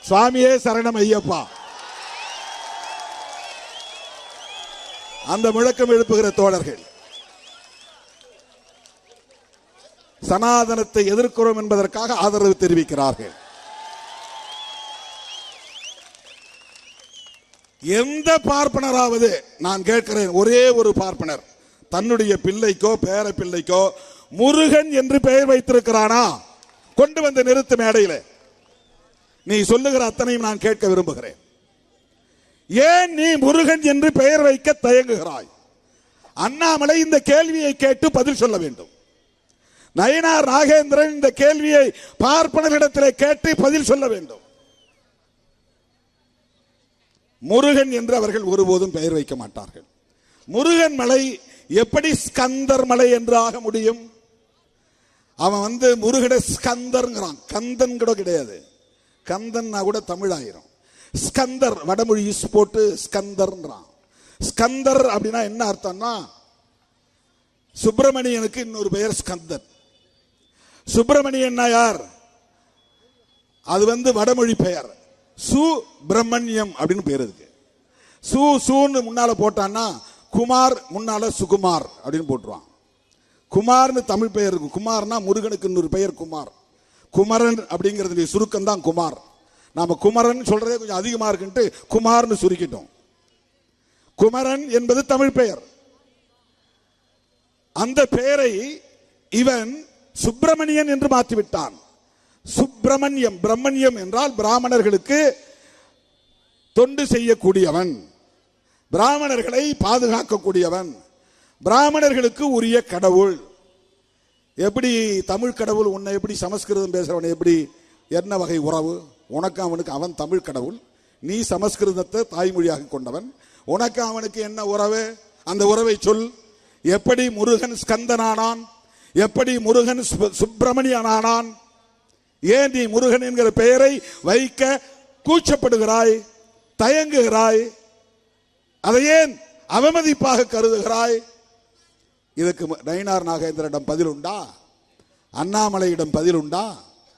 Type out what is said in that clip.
சுவாமியே சரணம் ஐயப்பா. அந்த முழக்கம் எழுப்புகிற தோழர்கள் சனாதனத்தை எதிர்க்கிறோம் என்பதற்காக ஆதரவு தெரிவிக்கிறார்கள். எந்த பார்ப்பனராவது, நான் கேட்கிறேன், ஒரே ஒரு பார்ப்பனர் தன்னுடைய பிள்ளைக்கோ பேர பிள்ளைக்கோ முருகன் என்று பெயர் வைத்திருக்கிறானா? கொண்டு வந்து நிறுத்து மேடையில். நீ சொல்லுகிற அத்தனையும் நான் கேட்க விரும்புகிறேன். ஏன் நீ முருகன் என்று பெயர் வைக்க தயங்குகிறாய்? அண்ணாமலை இந்த கேள்வியை கேட்டு பதில் சொல்ல வேண்டும். நயினார் நாகேந்திரன் இந்த கேள்வியை பார்ப்பனரிடத்திலே கேட்டு பதில் சொல்ல வேண்டும். முருகன் என்று அவர்கள் ஒருபோதும் பெயர் வைக்க மாட்டார்கள். முருகன் மலை எப்படி ஸ்கந்தர் மலை என்று ஆக முடியும்? அவன் முருகட ஸ்கந்தர்ங்கிறான். கந்தன் கூட கிடையாது. கந்தன்னா கூட தமிழ் ஆயிரும். ஸ்கந்தர் வடமொழி போட்டு ஸ்கந்தர்ன்றான். ஸ்கந்தர் அப்படின்னா என்ன அர்த்தம்னா, சுப்பிரமணியனுக்கு இன்னொரு பெயர் ஸ்கந்தர். சுப்பிரமணியன் யார்? அது வடமொழி பெயர். சுப்பிரமணியம் அப்படின்னு பேர் இருக்கு. சூன்னு முன்னால போட்டான்னா குமார் முன்னால சுகுமார் அப்படின்னு போட்டுருவான். குமார்னு தமிழ் பெயர் இருக்கும். குமார்னா முருகனுக்கு இன்னொரு பெயர் குமார். குமரன் அப்படிங்கிறது சுருக்கம் தான் குமார். நாம குமரன் சொல்றதே கொஞ்சம் அதிகமா இருக்குன்ட்டு குமார்னு சுருக்கிட்டோம். குமரன் என்பது தமிழ் பெயர். அந்த பெயரை இவன் சுப்பிரமணியன் என்று மாற்றிவிட்டான். சுப்பிரமணியம், பிரம்மண்யம் என்றால் பிராமணர்களுக்கு தொண்டு செய்யக்கூடியவன், பிராமணர்களை பாதுகாக்கக்கூடியவன், பிராமணர்களுக்கு உரிய கடவுள். எப்படி தமிழ் கடவுள் உன்னை எப்படி சமஸ்கிருதம் பேசுறவனை எப்படி என்ன வகை உறவு? உனக்கு அவனுக்கு அவன் தமிழ் கடவுள், நீ சமஸ்கிருதத்தை தாய்மொழியாக கொண்டவன், உனக்கு அவனுக்கு என்ன உறவு? அந்த உறவை சொல். எப்படி முருகன் ஸ்கந்தனானான்? எப்படி முருகன் சுப்பிரமணியனானான்? ஏன் நீ முருகன் என்கிற பெயரை வைக்க கூச்சப்படுகிறாய், தயங்குகிறாய்? அதை ஏன் அவமதிப்பாக கருதுகிறாய்? இதுக்கு நயினார் நாகேந்திரனிடம் பதில் உண்டா? அண்ணாமலையிடம் பதில் உண்டா?